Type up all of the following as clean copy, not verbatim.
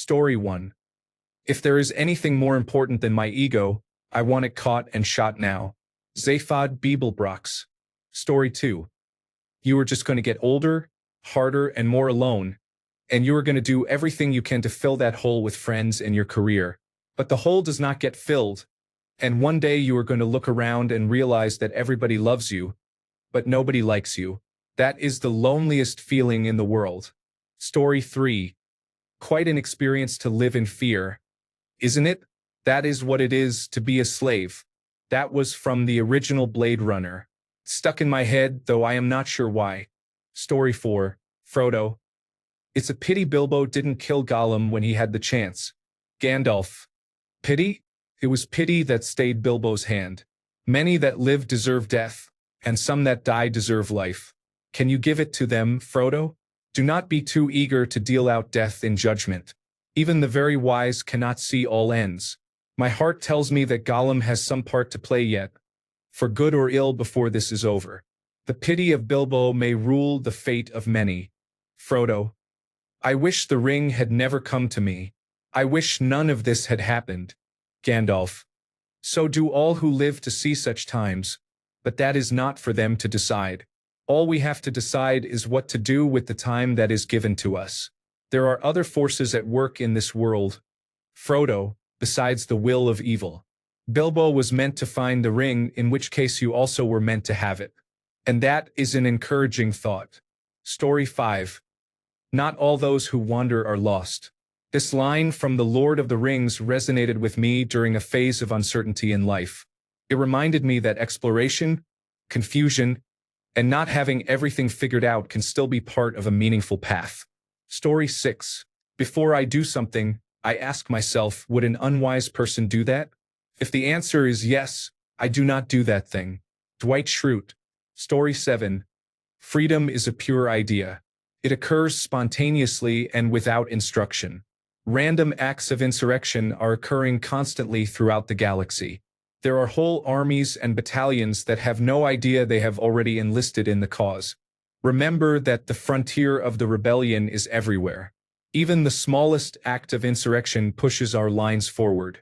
Story 1. If there is anything more important than my ego, I want it caught and shot now. Zaphod Beeblebrox. Story 2. You are just going to get older, harder, and more alone, and you are going to do everything you can to fill that hole with friends and your career. But the hole does not get filled, and one day you are going to look around and realize that everybody loves you, but nobody likes you. That is the loneliest feeling in the world. Story 3. Quite an experience to live in fear, isn't it? That is what it is to be a slave. That was from the original Blade Runner. Stuck in my head, though I am not sure why. Story 4. Frodo. It's a pity Bilbo didn't kill Gollum when he had the chance. Gandalf. Pity? It was pity that stayed Bilbo's hand. Many that live deserve death, and some that die deserve life. Can you give it to them, Frodo? Do not be too eager to deal out death in judgment. Even the very wise cannot see all ends. My heart tells me that Gollum has some part to play yet, for good or ill before this is over. The pity of Bilbo may rule the fate of many. Frodo. I wish the ring had never come to me. I wish none of this had happened. Gandalf. So do all who live to see such times, but that is not for them to decide. All we have to decide is what to do with the time that is given to us. There are other forces at work in this world, Frodo, besides the will of evil. Bilbo was meant to find the ring, in which case you also were meant to have it. And that is an encouraging thought. Story 5. Not all those who wander are lost. This line from The Lord of the Rings resonated with me during a phase of uncertainty in life. It reminded me that exploration, confusion, and not having everything figured out can still be part of a meaningful path. Story 6. Before I do something, I ask myself, would an unwise person do that? If the answer is yes, I do not do that thing. Dwight Schrute. Story 7. Freedom is a pure idea. It occurs spontaneously and without instruction. Random acts of insurrection are occurring constantly throughout the galaxy. There are whole armies and battalions that have no idea they have already enlisted in the cause. Remember that the frontier of the rebellion is everywhere. Even the smallest act of insurrection pushes our lines forward.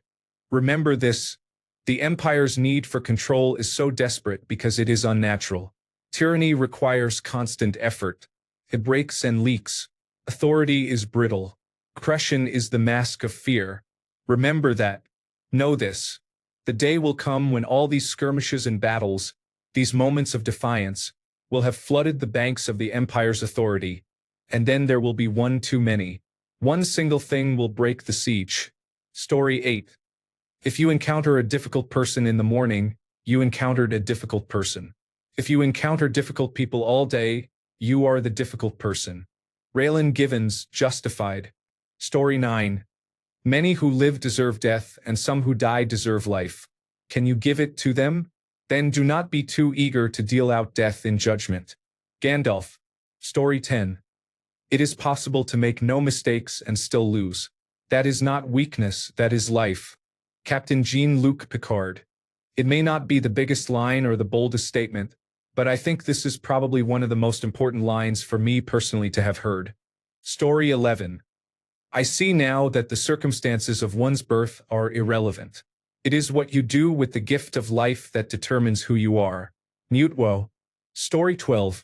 Remember this: the Empire's need for control is so desperate because it is unnatural. Tyranny requires constant effort. It breaks and leaks. Authority is brittle. Oppression is the mask of fear. Remember that. Know this. The day will come when all these skirmishes and battles, these moments of defiance, will have flooded the banks of the Empire's authority, and then there will be one too many. One single thing will break the siege. Story 8. If you encounter a difficult person in the morning, you encountered a difficult person. If you encounter difficult people all day, you are the difficult person. Raylan Givens, Justified. Story 9. Many who live deserve death, and some who die deserve life. Can you give it to them? Then do not be too eager to deal out death in judgment. Gandalf. Story 10. It is possible to make no mistakes and still lose. That is not weakness, that is life. Captain Jean-Luc Picard. It may not be the biggest line or the boldest statement, but I think this is probably one of the most important lines for me personally to have heard. Story 11. I see now that the circumstances of one's birth are irrelevant. It is what you do with the gift of life that determines who you are. Mutwo. Story 12.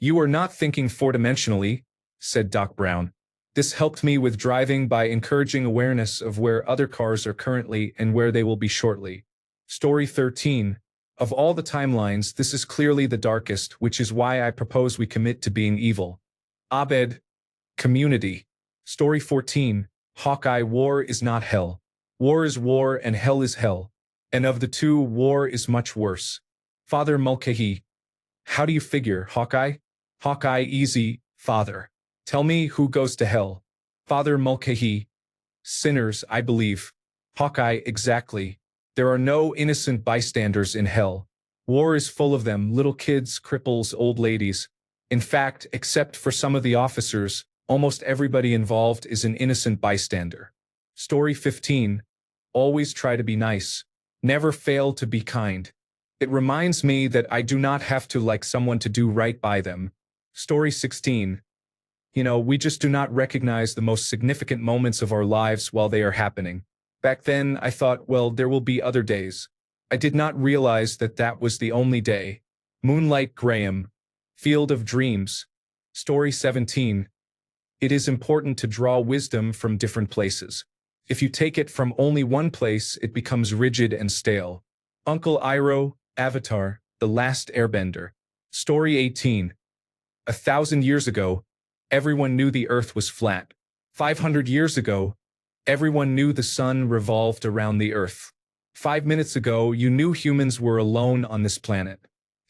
You are not thinking four-dimensionally, said Doc Brown. This helped me with driving by encouraging awareness of where other cars are currently and where they will be shortly. Story 13. Of all the timelines, this is clearly the darkest, which is why I propose we commit to being evil. Abed. Community. Story 14. Hawkeye. War is not hell. War is war and hell is hell. And of the two, war is much worse. Father Mulcahy. How do you figure, Hawkeye? Hawkeye. Easy, Father. Tell me who goes to hell. Father Mulcahy. Sinners, I believe. Hawkeye. Exactly. There are no innocent bystanders in hell. War is full of them, little kids, cripples, old ladies. In fact, except for some of the officers, almost everybody involved is an innocent bystander. Story 15. Always try to be nice. Never fail to be kind. It reminds me that I do not have to like someone to do right by them. Story 16. We just do not recognize the most significant moments of our lives while they are happening. Back then, I thought, well, there will be other days. I did not realize that that was the only day. Moonlight Graham. Field of Dreams. Story 17. It is important to draw wisdom from different places. If you take it from only one place, it becomes rigid and stale. Uncle Iroh, Avatar, The Last Airbender. Story 18. 1,000 years ago, everyone knew the earth was flat. 500 years ago, everyone knew the sun revolved around the earth. 5 minutes ago, you knew humans were alone on this planet.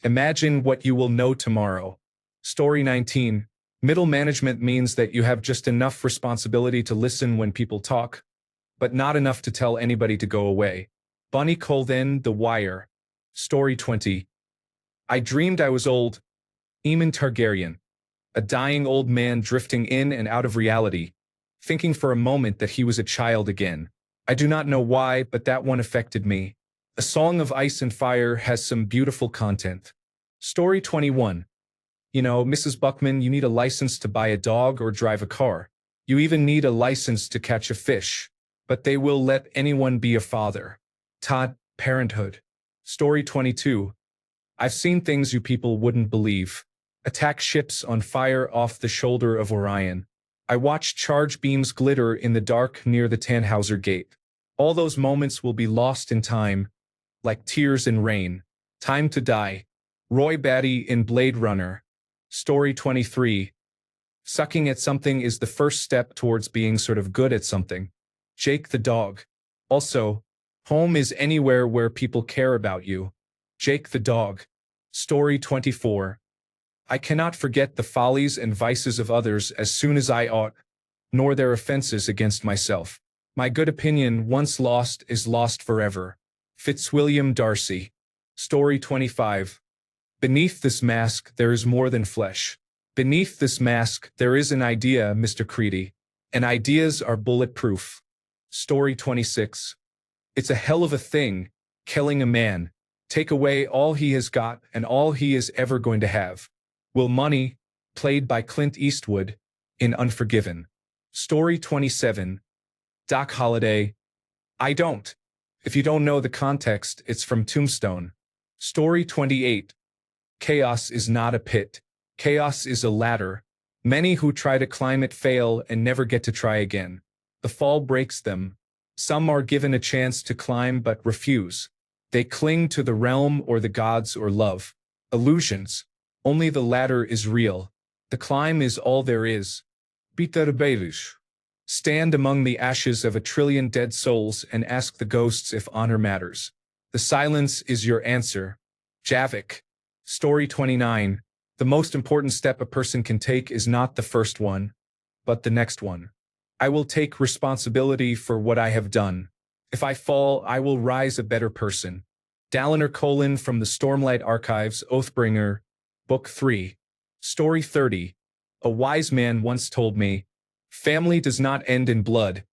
Imagine what you will know tomorrow. Story 19. Middle management means that you have just enough responsibility to listen when people talk, but not enough to tell anybody to go away. Bunny Colvin, The Wire. Story 20. I dreamed I was old. Aemon Targaryen. A dying old man drifting in and out of reality, thinking for a moment that he was a child again. I do not know why, but that one affected me. A Song of Ice and Fire has some beautiful content. Story 21. Mrs. Buckman, you need a license to buy a dog or drive a car. You even need a license to catch a fish. But they will let anyone be a father. Todd, Parenthood. Story 22. I've seen things you people wouldn't believe. Attack ships on fire off the shoulder of Orion. I watched charge beams glitter in the dark near the Tannhauser Gate. All those moments will be lost in time, like tears in rain. Time to Die. Roy Batty in Blade Runner. Story 23. Sucking at something is the first step towards being sort of good at something. Jake the Dog. Also, home is anywhere where people care about you. Jake the Dog. Story 24. I cannot forget the follies and vices of others as soon as I ought, nor their offenses against myself. My good opinion, once lost, is lost forever. Fitzwilliam Darcy. Story 25. Beneath this mask, there is more than flesh. Beneath this mask, there is an idea, Mr. Creedy, and ideas are bulletproof. Story 26. It's a hell of a thing, killing a man. Take away all he has got and all he is ever going to have. Will Money, played by Clint Eastwood, in Unforgiven. Story 27. Doc Holliday. I don't. If you don't know the context, it's from Tombstone. Story 28. Chaos is not a pit. Chaos is a ladder. Many who try to climb it fail and never get to try again. The fall breaks them. Some are given a chance to climb but refuse. They cling to the realm or the gods or love. Illusions. Only the ladder is real. The climb is all there is. Peter Baelish. Stand among the ashes of 1,000,000,000,000 dead souls and ask the ghosts if honor matters. The silence is your answer. Javik. Story 29. The most important step a person can take is not the first one, but the next one. I will take responsibility for what I have done. If I fall, I will rise a better person. Dalinar Colin from the Stormlight Archives, Oathbringer, Book 3. Story 30. A wise man once told me, family does not end in blood,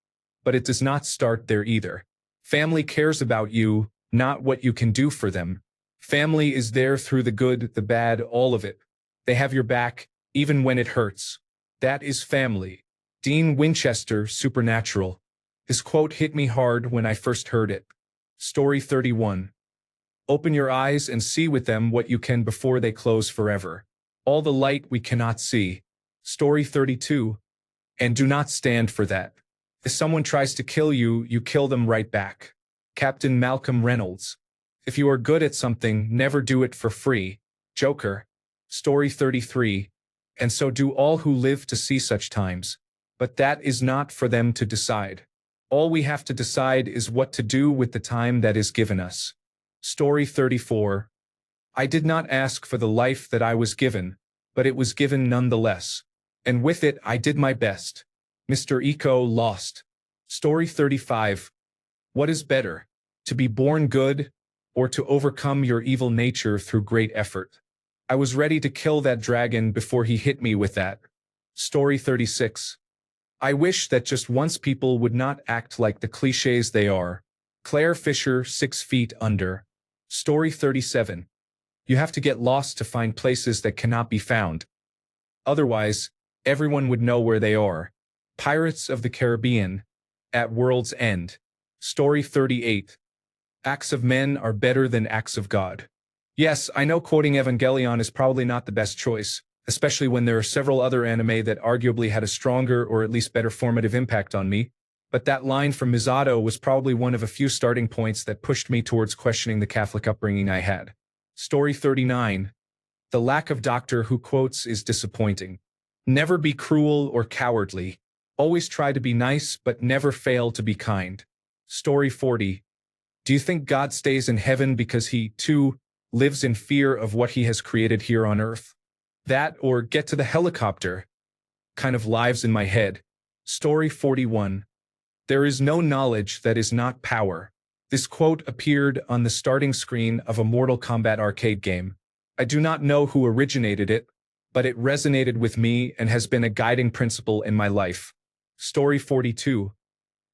but it does not start there either. Family cares about you, not what you can do for them. Family is there through the good, the bad, all of it. They have your back, even when it hurts. That is family. Dean Winchester, Supernatural. His quote hit me hard when I first heard it. Story 31. Open your eyes and see with them what you can before they close forever. All the light we cannot see. Story 32. And do not stand for that. If someone tries to kill you, you kill them right back. Captain Malcolm Reynolds. If you are good at something, never do it for free. Joker. Story 33. And so do all who live to see such times. But that is not for them to decide. All we have to decide is what to do with the time that is given us. Story 34. I did not ask for the life that I was given, but it was given nonetheless. And with it I did my best. Mr. Eco Lost. Story 35. What is better, to be born good, or to overcome your evil nature through great effort? I was ready to kill that dragon before he hit me with that. Story 36. I wish that just once people would not act like the cliches they are. Claire Fisher, 6 Feet Under. Story 37. You have to get lost to find places that cannot be found. Otherwise, Everyone would know where they are. Pirates of the Caribbean, at World's End. Story 38. Acts of men are better than acts of God. Yes, I know quoting Evangelion is probably not the best choice, especially when there are several other anime that arguably had a stronger or at least better formative impact on me, but that line from Misato was probably one of a few starting points that pushed me towards questioning the Catholic upbringing I had. Story 39. The lack of doctor who quotes is disappointing. Never be cruel or cowardly. Always try to be nice, but never fail to be kind. Story 40. Do you think God stays in heaven because he, too, lives in fear of what he has created here on earth? That, or get to the helicopter, kind of lives in my head. Story 41. There is no knowledge that is not power. This quote appeared on the starting screen of a Mortal Kombat arcade game. I do not know who originated it, but it resonated with me and has been a guiding principle in my life. Story 42.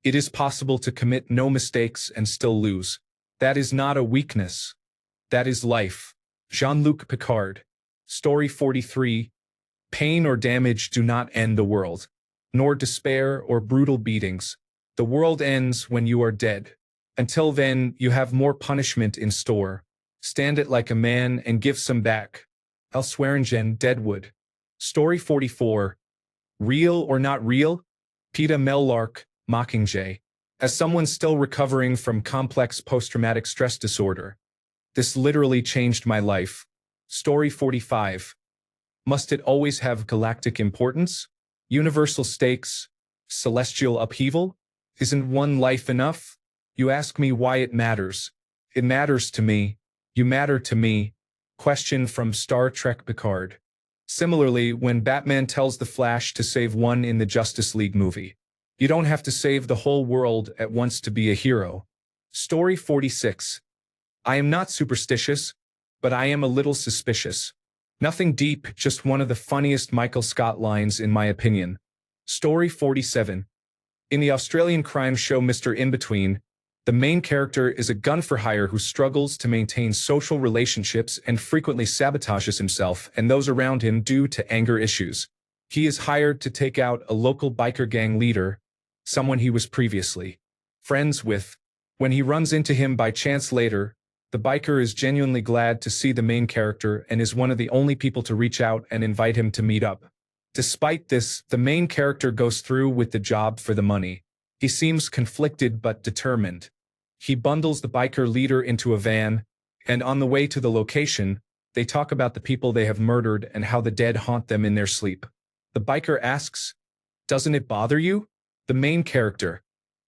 It is possible to commit no mistakes and still lose. That is not a weakness. That is life. Jean-Luc Picard. Story 43. Pain or damage do not end the world, nor despair or brutal beatings. The world ends when you are dead. Until then, you have more punishment in store. Stand it like a man and give some back. Elswearingen Deadwood. Story 44. Real or not real? Peeta Mellark, Mockingjay. As someone still recovering from complex post-traumatic stress disorder, this literally changed my life. Story 45. Must it always have galactic importance? Universal stakes? Celestial upheaval? Isn't one life enough? You ask me why it matters. It matters to me. You matter to me. Question from Star Trek Picard. Similarly, when Batman tells the Flash to save one in the Justice League movie, you don't have to save the whole world at once to be a hero. Story 46. I am not superstitious, but I am a little suspicious. Nothing deep, just one of the funniest Michael Scott lines in my opinion. Story 47. In the Australian crime show Mr. In-Between, the main character is a gun-for-hire who struggles to maintain social relationships and frequently sabotages himself and those around him due to anger issues. He is hired to take out a local biker gang leader, someone he was previously friends with. When he runs into him by chance later, the biker is genuinely glad to see the main character and is one of the only people to reach out and invite him to meet up. Despite this, the main character goes through with the job for the money. He seems conflicted but determined. He bundles the biker leader into a van, and on the way to the location, they talk about the people they have murdered and how the dead haunt them in their sleep. The biker asks, "Doesn't it bother you?" The main character,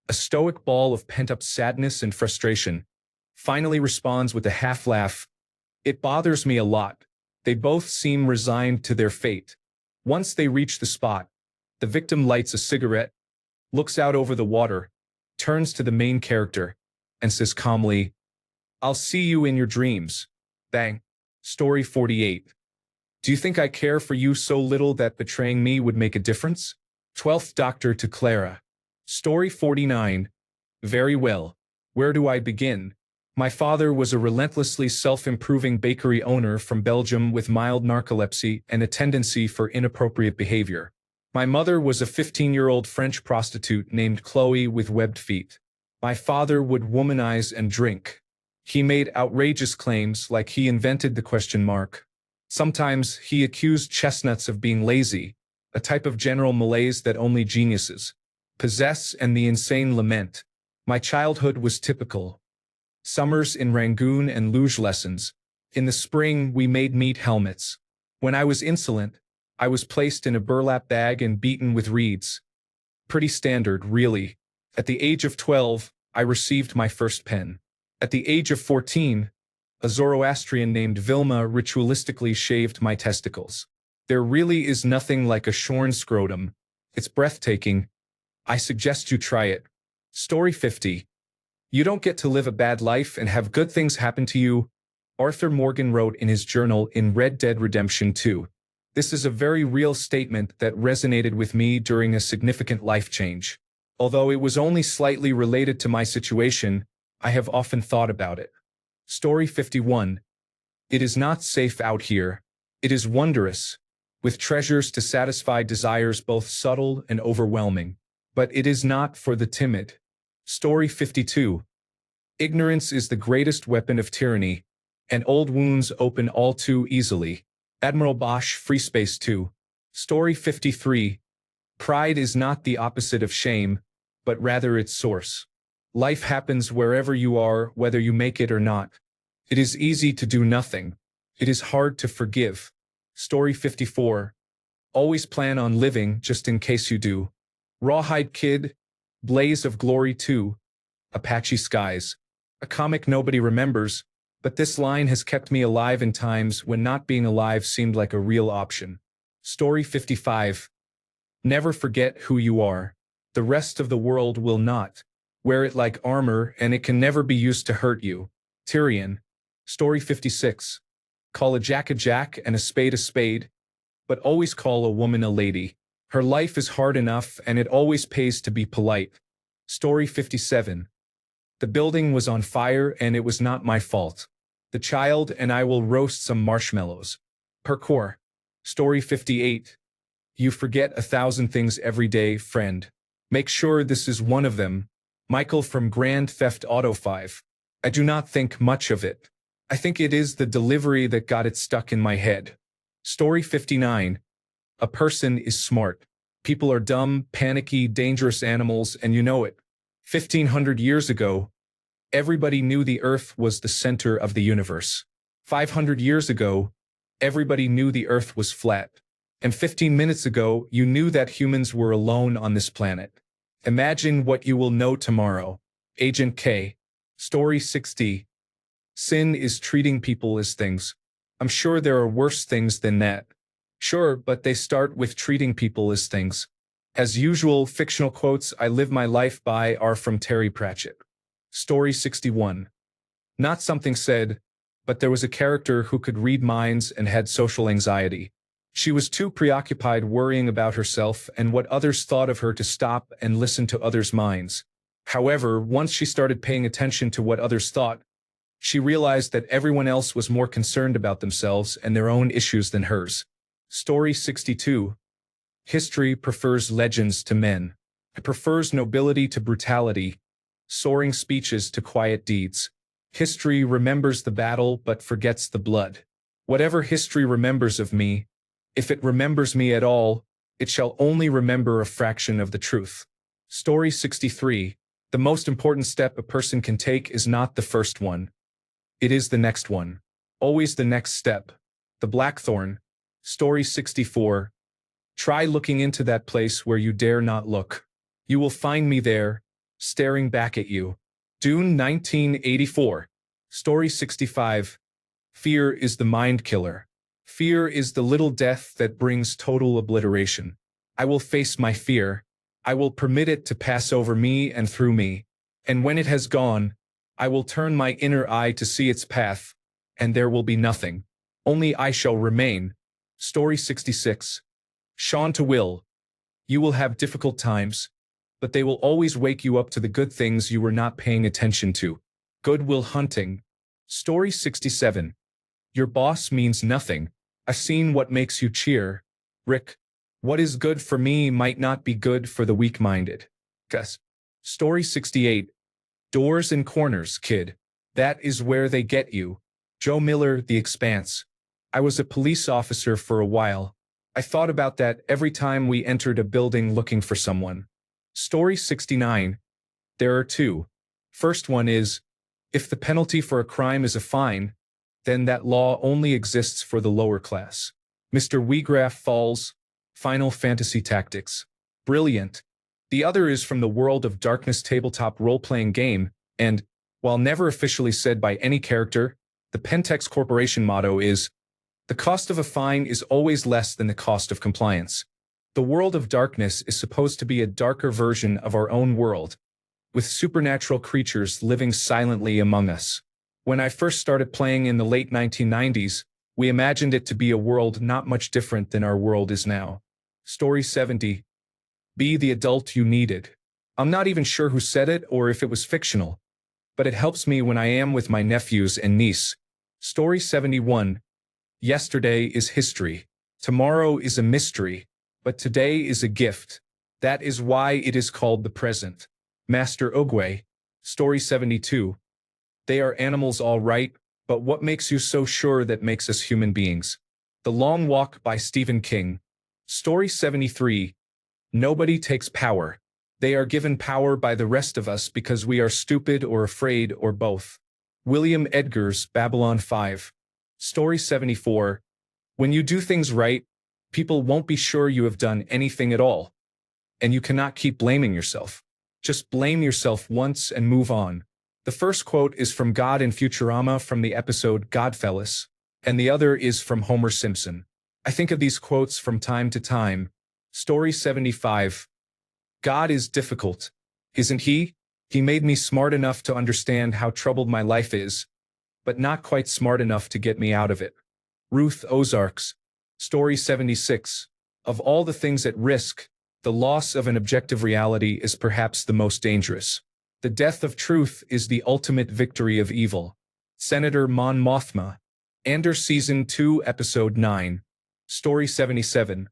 a stoic ball of pent-up sadness and frustration, finally responds with a half-laugh, "It bothers me a lot." They both seem resigned to their fate. Once they reach the spot, the victim lights a cigarette, looks out over the water, turns to the main character, and says calmly, "I'll see you in your dreams." Bang. Story 48. Do you think I care for you so little that betraying me would make a difference? 12th Doctor to Clara. Story 49. Very well. Where do I begin? My father was a relentlessly self-improving bakery owner from Belgium with mild narcolepsy and a tendency for inappropriate behavior. My mother was a 15-year-old French prostitute named Chloe with webbed feet. My father would womanize and drink. He made outrageous claims like he invented the question mark. Sometimes he accused chestnuts of being lazy, a type of general malaise that only geniuses possess, and the insane lament. My childhood was typical. Summers in Rangoon and luge lessons. In the spring, we made meat helmets. When I was insolent, I was placed in a burlap bag and beaten with reeds. Pretty standard, really. At the age of 12, I received my first pen. At the age of 14, a Zoroastrian named Vilma ritualistically shaved my testicles. There really is nothing like a shorn scrotum. It's breathtaking. I suggest you try it. Story 50. You don't get to live a bad life and have good things happen to you, Arthur Morgan wrote in his journal in Red Dead Redemption 2. This is a very real statement that resonated with me during a significant life change. Although it was only slightly related to my situation, I have often thought about it. Story 51. It is not safe out here. It is wondrous. with treasures to satisfy desires both subtle and overwhelming. But it is not for the timid. Story 52. Ignorance is the greatest weapon of tyranny, and old wounds open all too easily. Admiral Bosch, Free Space 2. Story 53. Pride is not the opposite of shame, but rather its source. Life happens wherever you are, whether you make it or not. It is easy to do nothing. It is hard to forgive. Story 54. Always plan on living just in case you do. Rawhide Kid, Blaze of Glory 2. Apache Skies. A comic nobody remembers, but this line has kept me alive in times when not being alive seemed like a real option. Story 55. Never forget who you are. The rest of the world will not. Wear it like armor, and it can never be used to hurt you. Tyrion. Story 56. Call a jack and a spade, but always call a woman a lady. Her life is hard enough, and it always pays to be polite. Story 57. The building was on fire, and it was not my fault. The child and I will roast some marshmallows. Parkour. Story 58. You forget 1,000 things every day, friend. Make sure this is one of them. Michael from Grand Theft Auto 5. I do not think much of it. I think it is the delivery that got it stuck in my head. Story 59. A person is smart. People are dumb, panicky, dangerous animals, and you know it. 1,500 years ago, everybody knew the Earth was the center of the universe. 500 years ago, everybody knew the Earth was flat. And 15 minutes ago, you knew that humans were alone on this planet. Imagine what you will know tomorrow. Agent K. Story 60. Sin is treating people as things. I'm sure there are worse things than that. Sure, but they start with treating people as things. As usual, fictional quotes I live my life by are from Terry Pratchett. Story 61. Not something said, but there was a character who could read minds and had social anxiety. She was too preoccupied worrying about herself and what others thought of her to stop and listen to others' minds. However, once she started paying attention to what others thought, she realized that everyone else was more concerned about themselves and their own issues than hers. Story 62. History prefers legends to men. It prefers nobility to brutality, soaring speeches to quiet deeds. History remembers the battle but forgets the blood. Whatever history remembers of me, if it remembers me at all, it shall only remember a fraction of the truth. Story 63. The most important step a person can take is not the first one. It is the next one. Always the next step. The Blackthorn. Story 64. Try looking into that place where you dare not look. You will find me there, staring back at you. Dune 1984. Story 65. Fear is the mind killer. Fear is the little death that brings total obliteration. I will face my fear. I will permit it to pass over me and through me. And when it has gone, I will turn my inner eye to see its path, and there will be nothing. Only I shall remain. Story 66. Sean to Will. You will have difficult times, but they will always wake you up to the good things you were not paying attention to. Good Will Hunting. Story 67. Your boss means nothing. I've seen what makes you cheer. Rick. What is good for me might not be good for the weak-minded. Gus. Story 68. Doors and corners, kid. That is where they get you. Joe Miller, The Expanse. I was a police officer for a while. I thought about that every time we entered a building looking for someone. Story 69. There are two. First one is, if the penalty for a crime is a fine, then that law only exists for the lower class. Mr. Wheatgrass Falls, Final Fantasy Tactics. Brilliant. The other is from the World of Darkness tabletop role-playing game, and, while never officially said by any character, the Pentex Corporation motto is, the cost of a fine is always less than the cost of compliance. The World of Darkness is supposed to be a darker version of our own world, with supernatural creatures living silently among us. When I first started playing in the late 1990s, we imagined it to be a world not much different than our world is now. Story 70. Be the adult you needed. I'm not even sure who said it or if it was fictional, but it helps me when I am with my nephews and niece. Story 71. Yesterday is history. Tomorrow is a mystery, but today is a gift. That is why it is called the present. Master Ogwe. Story 72. They are animals all right, but what makes you so sure that makes us human beings? The Long Walk by Stephen King. Story 73. Nobody takes power. They are given power by the rest of us because we are stupid or afraid or both. William Edgar's Babylon 5. Story 74. When you do things right, people won't be sure you have done anything at all. And you cannot keep blaming yourself. Just blame yourself once and move on. The first quote is from God in Futurama from the episode Godfellas, and the other is from Homer Simpson. I think of these quotes from time to time. Story 75. God is difficult, isn't he? He made me smart enough to understand how troubled my life is, but not quite smart enough to get me out of it. Ruth Ozarks. Story 76. Of all the things at risk, the loss of an objective reality is perhaps the most dangerous. The death of truth is the ultimate victory of evil. Senator Mon Mothma. Anders Season 2 Episode 9. Story 77.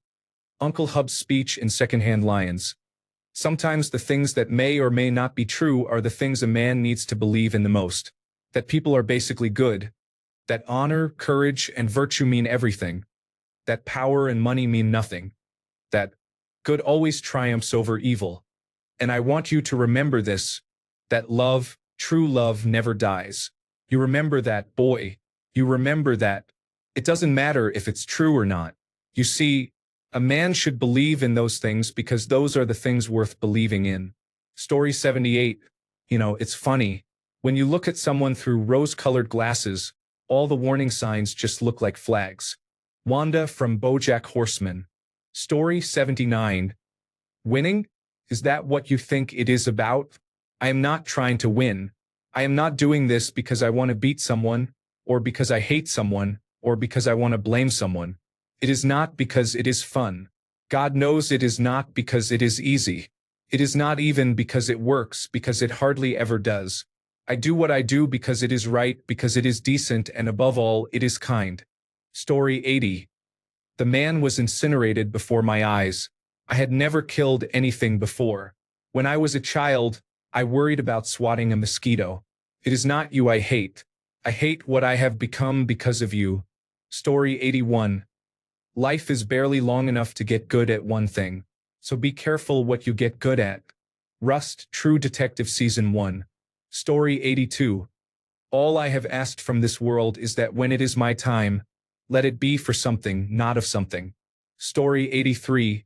Uncle Hub's speech in Secondhand Lions. Sometimes the things that may or may not be true are the things a man needs to believe in the most. That people are basically good. That honor, courage, and virtue mean everything. That power and money mean nothing. That good always triumphs over evil. And I want you to remember this, that love, true love, never dies. You remember that, boy. You remember that. It doesn't matter if it's true or not. You see, a man should believe in those things because those are the things worth believing in. Story 78. It's funny. When you look at someone through rose-colored glasses, all the warning signs just look like flags. Wanda from BoJack Horseman. Story 79. Winning? Is that what you think it is about? I am not trying to win. I am not doing this because I want to beat someone, or because I hate someone, or because I want to blame someone. It is not because it is fun. God knows it is not because it is easy. It is not even because it works, because it hardly ever does. I do what I do because it is right, because it is decent, and above all, it is kind. Story 80. The man was incinerated before my eyes. I had never killed anything before. When I was a child, I worried about swatting a mosquito. It is not you I hate. I hate what I have become because of you. Story 81. Life is barely long enough to get good at one thing, so be careful what you get good at. Rust, True Detective Season 1. Story 82. All I have asked from this world is that when it is my time, let it be for something, not of something. Story 83.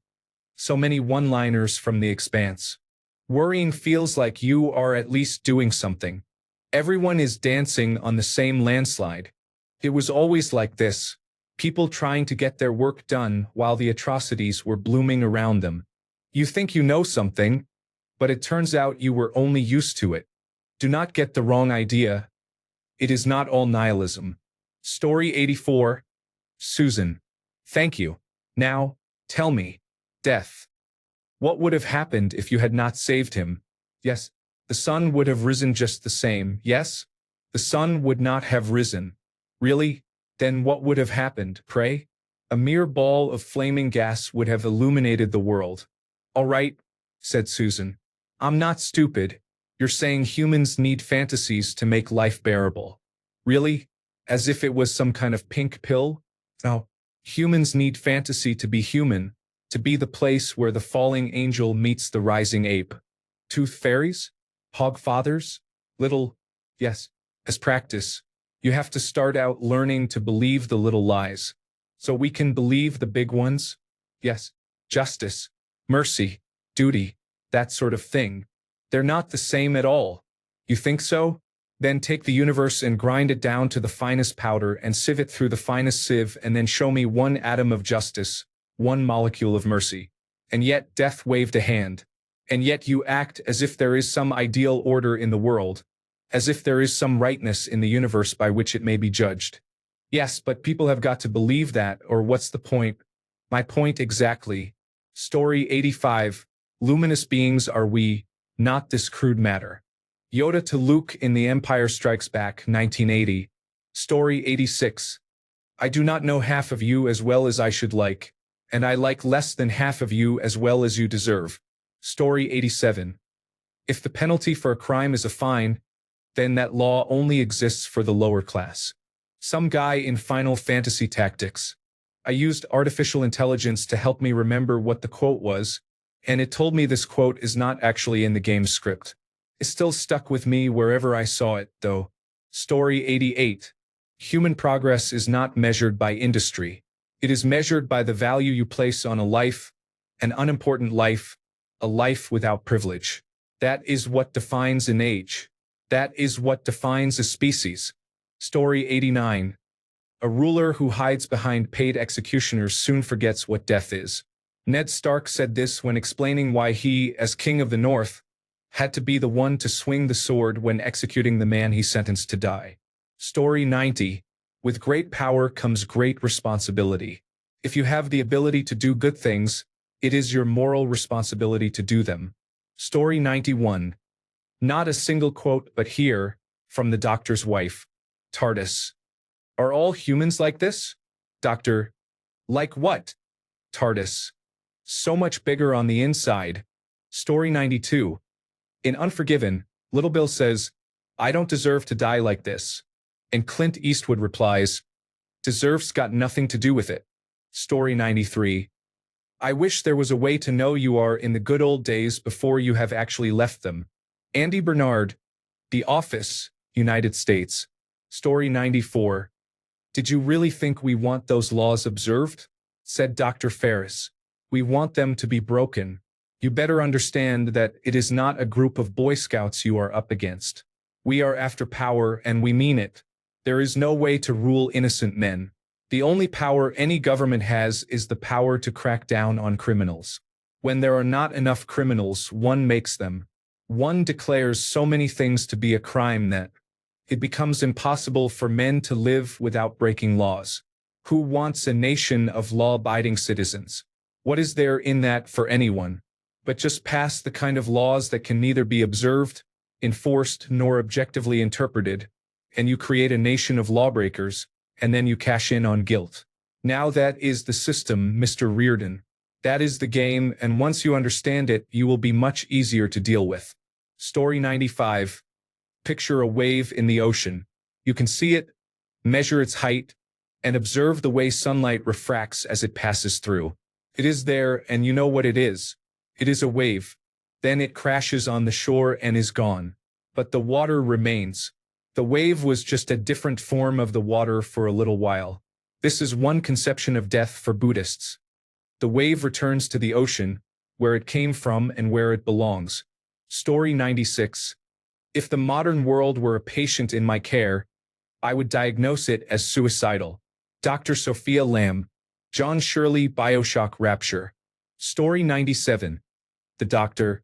So many one-liners from The Expanse. Worrying feels like you are at least doing something. Everyone is dancing on the same landslide. It was always like this. People trying to get their work done while the atrocities were blooming around them. You think you know something, but it turns out you were only used to it. Do not get the wrong idea. It is not all nihilism. Story 84. Susan. Thank you. Now, tell me. Death. What would have happened if you had not saved him? Yes, the sun would have risen just the same. Yes, the sun would not have risen. Really? Then what would have happened, pray? A mere ball of flaming gas would have illuminated the world. All right, said Susan. I'm not stupid. You're saying humans need fantasies to make life bearable. Really? As if it was some kind of pink pill? No. Humans need fantasy to be human, to be the place where the falling angel meets the rising ape. Tooth fairies? Hog fathers? Yes, as practice. You have to start out learning to believe the little lies, so we can believe the big ones. Yes, justice, mercy, duty, that sort of thing. They're not the same at all. You think so? Then take the universe and grind it down to the finest powder and sieve it through the finest sieve and then show me one atom of justice, one molecule of mercy. And yet death waved a hand. And yet you act as if there is some ideal order in the world, as if there is some rightness in the universe by which it may be judged. Yes, but people have got to believe that, or what's the point? My point exactly. Story 85. Luminous beings are we, not this crude matter. Yoda to Luke in The Empire Strikes Back, 1980. Story 86. I do not know half of you as well as I should like, and I like less than half of you as well as you deserve. Story 87. If the penalty for a crime is a fine, then that law only exists for the lower class. Some guy in Final Fantasy Tactics. I used artificial intelligence to help me remember what the quote was, and it told me this quote is not actually in the game's script. It still stuck with me wherever I saw it, though. Story 88. Human progress is not measured by industry. It is measured by the value you place on a life, an unimportant life, a life without privilege. That is what defines an age. That is what defines a species. Story 89. A ruler who hides behind paid executioners soon forgets what death is. Ned Stark said this when explaining why he, as King of the North, had to be the one to swing the sword when executing the man he sentenced to die. Story 90. With great power comes great responsibility. If you have the ability to do good things, it is your moral responsibility to do them. Story 91. Not a single quote, but here, from the doctor's wife. TARDIS. Are all humans like this? Doctor. Like what? TARDIS. So much bigger on the inside. Story 92. In Unforgiven, Little Bill says, I don't deserve to die like this. And Clint Eastwood replies, deserve's got nothing to do with it. Story 93. I wish there was a way to know you are in the good old days before you have actually left them. Andy Bernard, The Office, United States. Story 94. Did you really think we want those laws observed? Said Dr. Ferris. We want them to be broken. You better understand that it is not a group of Boy Scouts you are up against. We are after power, and we mean it. There is no way to rule innocent men. The only power any government has is the power to crack down on criminals. When there are not enough criminals, one makes them. One declares so many things to be a crime that it becomes impossible for men to live without breaking laws. Who wants a nation of law-abiding citizens? What is there in that for anyone? But just pass the kind of laws that can neither be observed, enforced, nor objectively interpreted, and you create a nation of lawbreakers, and then you cash in on guilt. Now that is the system, Mr. Reardon. That is the game, and once you understand it, you will be much easier to deal with. Story 95. Picture a wave in the ocean. You can see it, measure its height, and observe the way sunlight refracts as it passes through. It is there, and you know what it is. It is a wave. Then it crashes on the shore and is gone. But the water remains. The wave was just a different form of the water for a little while. This is one conception of death for Buddhists. The wave returns to the ocean, where it came from and where it belongs. Story 96. If the modern world were a patient in my care, I would diagnose it as suicidal. Dr. Sophia Lamb, John Shirley, BioShock Rapture. Story 97. The doctor.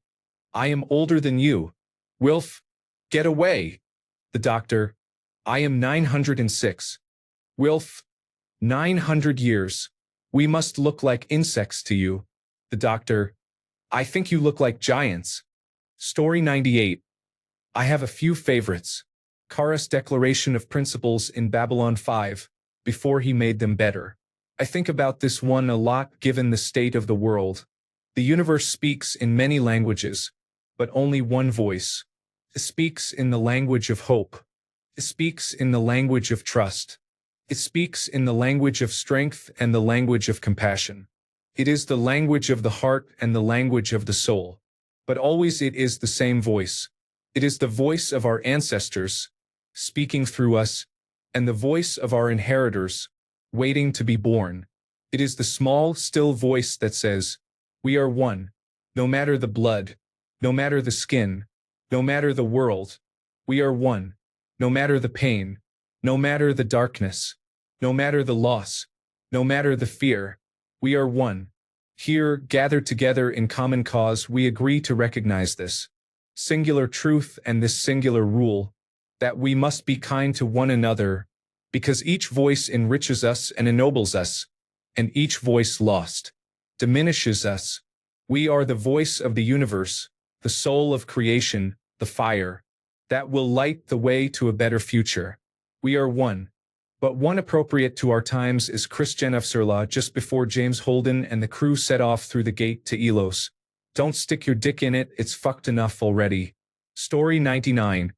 I am older than you. Wilf, get away. The doctor. I am 906. Wilf, 900 years. We must look like insects to you. The doctor. I think you look like giants. Story 98. I have a few favorites. Kara's declaration of principles in Babylon 5, before he made them better. I think about this one a lot given the state of the world. The universe speaks in many languages, but only one voice. It speaks in the language of hope. It speaks in the language of trust. It speaks in the language of strength and the language of compassion. It is the language of the heart and the language of the soul. But always it is the same voice. It is the voice of our ancestors, speaking through us, and the voice of our inheritors, waiting to be born. It is the small, still voice that says, we are one, no matter the blood, no matter the skin, no matter the world. We are one, no matter the pain, no matter the darkness, no matter the loss, no matter the fear. We are one. Here, gathered together in common cause, we agree to recognize this singular truth and this singular rule, that we must be kind to one another, because each voice enriches us and ennobles us, and each voice lost diminishes us. We are the voice of the universe, the soul of creation, the fire that will light the way to a better future. We are one. But one appropriate to our times is Christian of Surla just before James Holden and the crew set off through the gate to Elos. Don't stick your dick in it, it's fucked enough already. Story 99.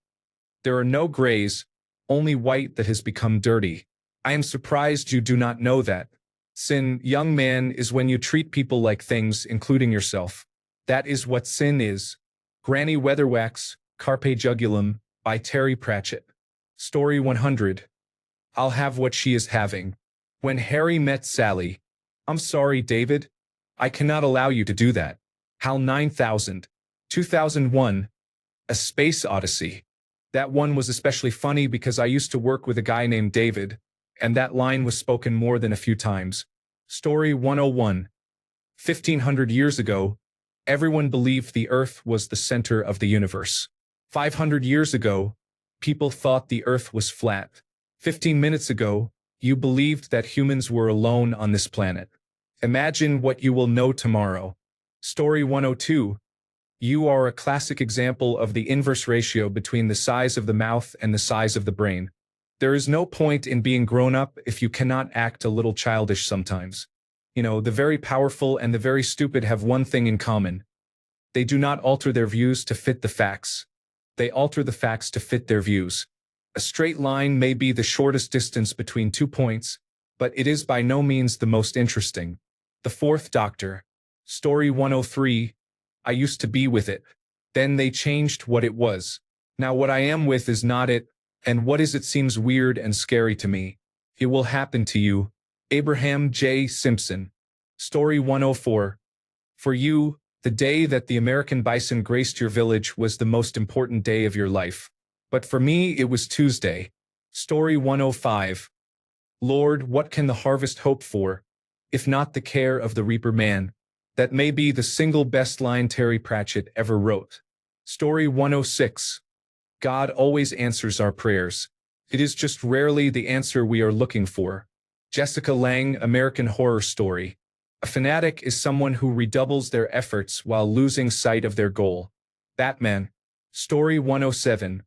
There are no grays, only white that has become dirty. I am surprised you do not know that. Sin, young man, is when you treat people like things, including yourself. That is what sin is. Granny Weatherwax, Carpe Jugulum, by Terry Pratchett. Story 100. I'll have what she is having. When Harry met Sally. I'm sorry, David. I cannot allow you to do that. HAL 9000. 2001. A Space Odyssey. That one was especially funny because I used to work with a guy named David, and that line was spoken more than a few times. Story 101. 1500 years ago, everyone believed the Earth was the center of the universe. 500 years ago, people thought the Earth was flat. 15 minutes ago, you believed that humans were alone on this planet. Imagine what you will know tomorrow. Story 102. You are a classic example of the inverse ratio between the size of the mouth and the size of the brain. There is no point in being grown up if you cannot act a little childish sometimes. You know, the very powerful and the very stupid have one thing in common. They do not alter their views to fit the facts. They alter the facts to fit their views. A straight line may be the shortest distance between 2 points, but it is by no means the most interesting. The Fourth Doctor. Story 103. I used to be with it. Then they changed what it was. Now what I am with is not it, and what is it seems weird and scary to me. It will happen to you. Abraham J. Simpson. Story 104. For you, the day that the American bison graced your village was the most important day of your life. But for me it was Tuesday. Story 105. Lord, what can the harvest hope for, if not the care of the reaper man? That may be the single best line Terry Pratchett ever wrote. Story 106. God always answers our prayers. It is just rarely the answer we are looking for. Jessica Lange, American Horror Story. A fanatic is someone who redoubles their efforts while losing sight of their goal. Batman. Story 107.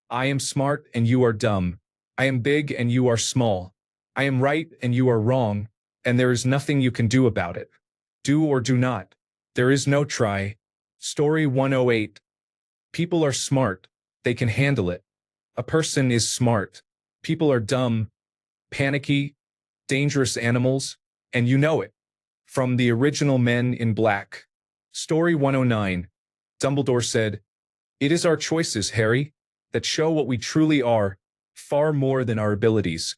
I am smart and you are dumb. I am big and you are small. I am right and you are wrong, and there is nothing you can do about it. Do or do not. There is no try. Story 108. People are smart. They can handle it. A person is smart. People are dumb, panicky, dangerous animals, and you know it. From the original Men in Black. Story 109. Dumbledore said, "It is our choices, Harry, that show what we truly are, far more than our abilities."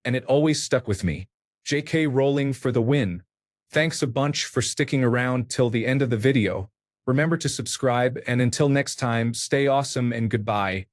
And it always stuck with me. J.K. Rowling for the win. Thanks a bunch for sticking around till the end of the video. Remember to subscribe, and until next time, stay awesome and goodbye.